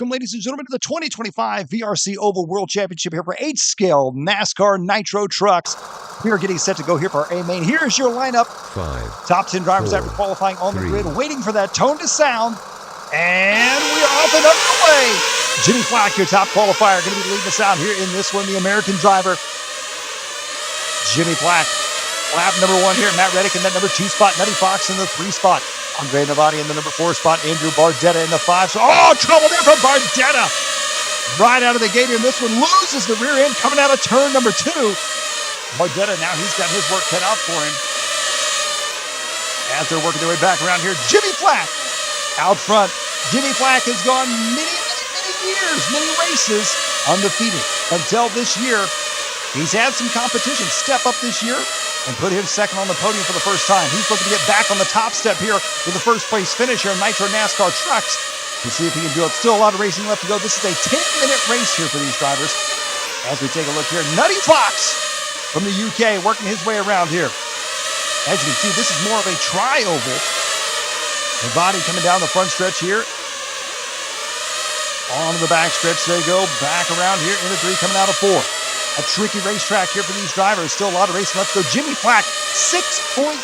Welcome, ladies and gentlemen, to the 2025 VRC Oval World Championship here for 8-scale NASCAR Nitro trucks. We are getting set to go here for our A main. Here's your lineup. 5, Top 10 drivers 4, after qualifying on the 3, grid, waiting for that tone to sound. And we are off and underway. Jimmy Flack, your top qualifier, going to be leading us out here in this one, the American driver. Jimmy Flack, lap number 1 here. Matt Reddick in that number 2 spot. Nutty Fox in the 3 spot. Andre Navati in the number 4 spot. Andrew Bardetta in the 5. So, trouble there from Bardetta. Right out of the gate here. This one loses the rear end coming out of turn number 2. Bardetta, now he's got his work cut out for him. As they're working their way back around here, Jimmy Flack out front. Jimmy Flack has gone many years, many races undefeated until this year. He's had some competition step up this year and put him second on the podium for the first time. He's looking to get back on the top step here with the first place finish here in Nitro NASCAR trucks. We'll see if he can do it. Still a lot of racing left to go. This is a 10-minute race here for these drivers. As we take a look here, Nutty Fox from the UK working his way around here. As you can see, this is more of a tri-oval. The body coming down the front stretch here. On to the back stretch they go. Back around here into 3, coming out of 4. A tricky racetrack here for these drivers. Still a lot of racing left to go. Jimmy Flack, 6.640.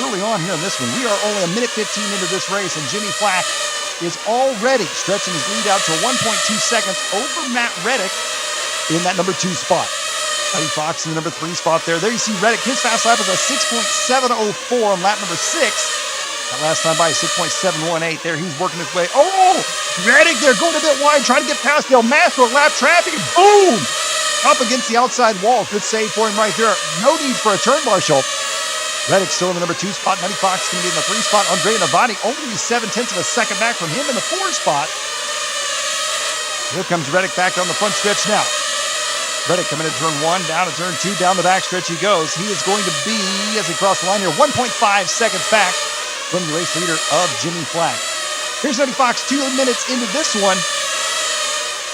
Early on here in this one, we are only a minute 15 into this race, and Jimmy Flack is already stretching his lead out to 1.2 seconds over Matt Reddick in that number 2 spot. Nutty Fox in the number 3 spot there. There you see Reddick. His fast lap is a 6.704 on lap number 6. That last time by 6.718 there. He's working his way. Reddick there going a bit wide, trying to get past Del Mastro, lap traffic, and boom! Up against the outside wall. Good save for him right there. No need for a turn marshal. Reddick still in the number 2 spot. Nutty Fox going to be in the 3 spot. Andre Navati only 0.7 of a second back from him in the 4 spot. Here comes Reddick back on the front stretch now. Reddick coming into turn 1, down to turn 2, down the back stretch he goes. He is going to be, as he crosses the line here, 1.5 seconds back from the race leader of Jimmy Flack. Here's Nutty Fox 2 minutes into this one.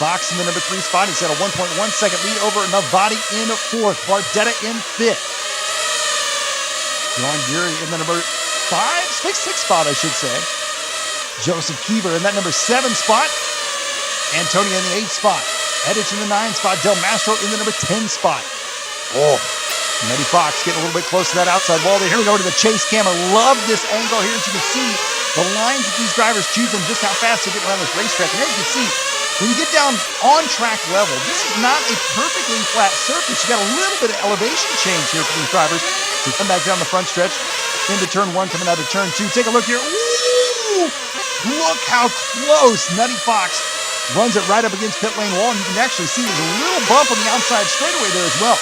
Fox in the number 3 spot. He's got a 1.1 second lead over Navati in 4th. Bardetta in 5th. John Geary in the number 6 spot, I should say. Joseph Keever in that number 7 spot. Antonio in the 8th spot. Edich in the 9 spot. Del Mastro in the number 10 spot. Nutty Fox getting a little bit close to that outside wall there. Here we go to the chase cam. I love this angle here. As you can see, the lines that these drivers choose and just how fast they get around this racetrack. And as you can see, when you get down on track level, this is not a perfectly flat surface. You got a little bit of elevation change here for these drivers. So come back down the front stretch into turn 1, coming out of turn 2. Take a look here. Ooh! Look how close Nutty Fox runs it right up against pit lane wall. And you can actually see there's a little bump on the outside straightaway there as well.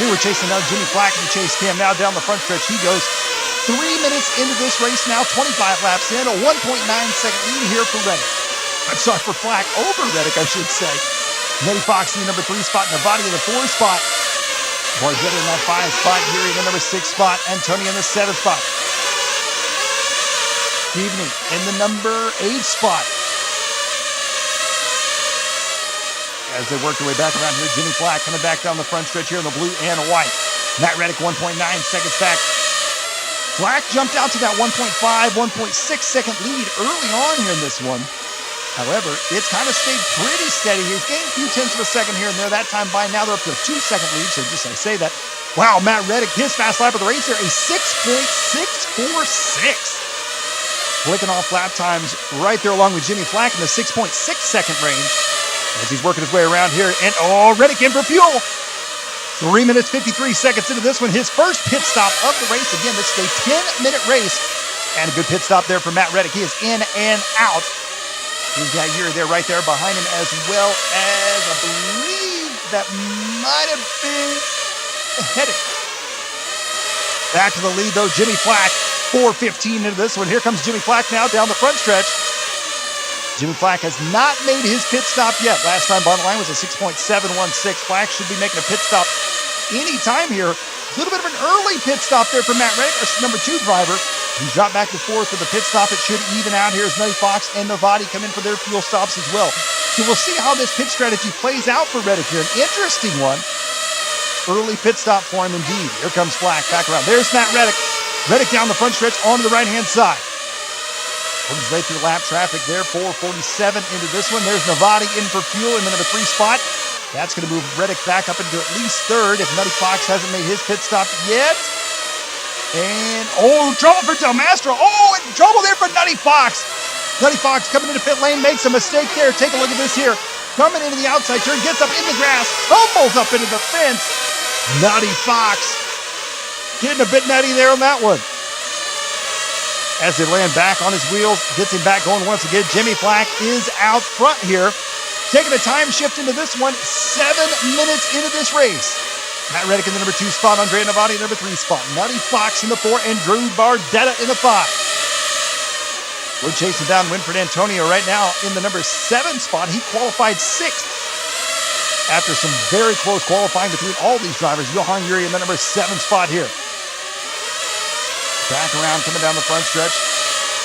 Here we're chasing down Jimmy Flack in the chase cam. Now down the front stretch he goes. 3 minutes into this race now, 25 laps in, a 1.9 second lead here for Reddick. I'm sorry, for Flack over Reddick, I should say. Nutty Fox in the number 3 spot, Navati in the 4 spot. Bardetta in that 5 spot, Yuri in the number 6 spot, Antonio in the 7th spot. Steveney in the number 8 spot. As they work their way back around here, Jimmy Flack coming back down the front stretch here in the blue and white. Matt Reddick 1.9 seconds back. Flack jumped out to that 1.5, 1.6 second lead early on here in this one. However, it's kind of stayed pretty steady. He's gained a few tenths of a second here and there. That time by now they're up to a 2-second lead. So just I say that. Wow, Matt Reddick, his fast lap of the race there, a 6.646. Flicking off lap times right there along with Jimmy Flack in the 6.6 second range. As he's working his way around here. And Reddick in for fuel. 3 minutes, 53 seconds into this one. His first pit stop of the race. Again, this is a 10-minute race. And a good pit stop there for Matt Reddick. He is in and out. He's got Yuri there, right there behind him, as well as, I believe, that might have been Heddick. Back to the lead, though, Jimmy Flack. 4:15 into this one. Here comes Jimmy Flack now down the front stretch. Jimmy Flack has not made his pit stop yet. Last time bottom line was a 6.716. Flack should be making a pit stop any time here. A little bit of an early pit stop there for Matt Reddick, our number 2 driver. He's dropped back to 4th with the pit stop. It should even out here as Nutty Fox and Navati come in for their fuel stops as well. So we'll see how this pit strategy plays out for Reddick here. An interesting one. Early pit stop for him indeed. Here comes Flack back around. There's Matt Reddick. Reddick down the front stretch onto the right-hand side. Working his way through lap traffic there, 4:47 into this one. There's Navati in for fuel in the number 3 spot. That's going to move Reddick back up into at least 3rd if Nutty Fox hasn't made his pit stop yet. And, trouble for Del Mastro. And trouble there for Nutty Fox. Nutty Fox coming into pit lane, makes a mistake there. Take a look at this here. Coming into the outside turn, gets up in the grass, tumbles up into the fence. Nutty Fox getting a bit nutty there on that one. As they land back on his wheels, gets him back going once again. Jimmy Flack is out front here. Taking a time shift into this one, 7 minutes into this race. Matt Reddick in the number 2 spot, Andrea Navati in the number 3 spot, Nutty Fox in the 4, and Drew Bardetta in the 5. We're chasing down Winfred Antonio right now in the number 7 spot. He qualified 6th after some very close qualifying between all these drivers. Johan Yuri in the number 7 spot here. Back around, coming down the front stretch.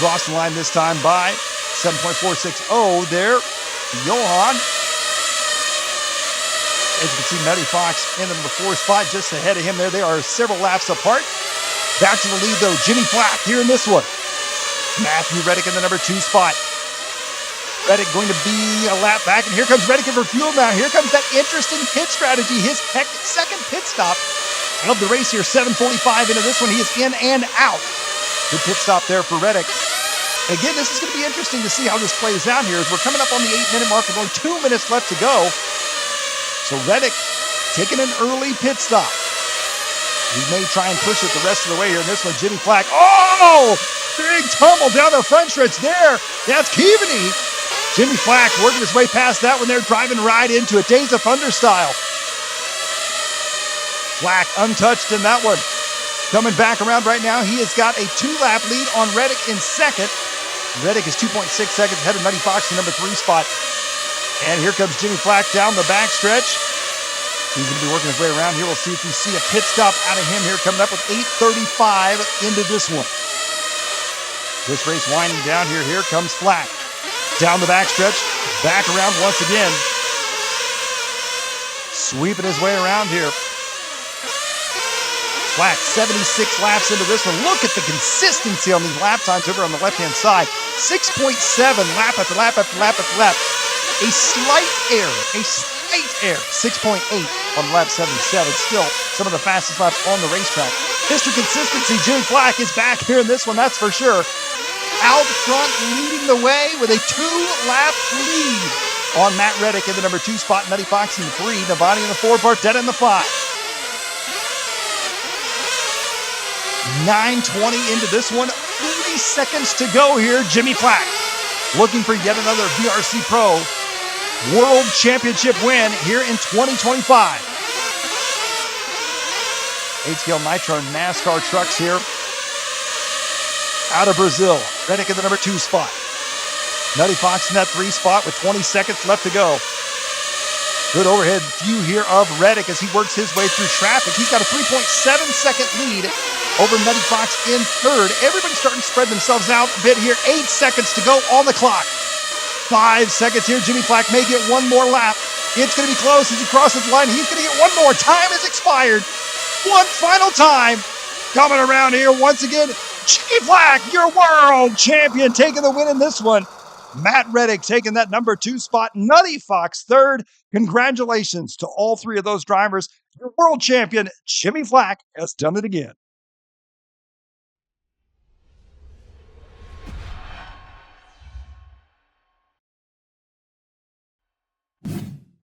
Cross the line this time by 7.460 there. Johan. As you can see, Nutty Fox in the number 4 spot, just ahead of him there. They are several laps apart. Back to the lead, though. Jimmy Flack here in this one. Matthew Reddick in the number 2 spot. Reddick going to be a lap back, and here comes Reddick in for fuel now. Here comes that interesting pit strategy, his second pit stop of the race here, 7:45 into this one. He is in and out. Good pit stop there for Reddick. Again, this is going to be interesting to see how this plays out here as we're coming up on the 8-minute mark with only 2 minutes left to go. So Reddick taking an early pit stop. He may try and push it the rest of the way here in this one. Jimmy Flack. Big tumble down the front stretch there. That's Keaveney. Jimmy Flack working his way past that one there, driving right into it. Days of Thunder style. Flack untouched in that one. Coming back around right now, he has got a 2-lap lead on Reddick in 2nd. Reddick is 2.6 seconds ahead of Nutty Fox in the number 3 spot. And here comes Jimmy Flack down the back stretch. He's going to be working his way around here. We'll see if we see a pit stop out of him here, coming up with 8:35 into this one. This race winding down here. Here comes Flack. Down the back stretch, back around once again. Sweeping his way around here. Flack, 76 laps into this one. Look at the consistency on these lap times over on the left-hand side. 6.7 lap after lap after lap after lap. A slight error. 6.8 on lap 77. Still some of the fastest laps on the racetrack. Mr. Consistency, Jimmy Flack is back here in this one, that's for sure. Out front, leading the way with a 2-lap lead on Matt Reddick in the number 2 spot, Nutty Fox in the 3, Navati in the 4, Bardetta in the 5. 9:20 into this one, 30 seconds to go here. Jimmy Flack looking for yet another VRC Pro World Championship win here in 2025. 8-scale nitro Nascar trucks here out of Brazil. Reddick in the number 2 spot. Nutty Fox in that 3 spot with 20 seconds left to go. Good overhead view here of Reddick as he works his way through traffic. He's got a 3.7-second lead over Nutty Fox in 3rd. Everybody's starting to spread themselves out a bit here. 8 seconds to go on the clock. 5 seconds here. Jimmy Flack may get one more lap. It's going to be close as he crosses the line. He's going to get one more. Time has expired. One final time. Coming around here once again. Jimmy Flack, your world champion, taking the win in this one. Matt Reddick taking that number 2 spot. Nutty Fox 3rd. Congratulations to all 3 of those drivers. Your world champion, Jimmy Flack, has done it again.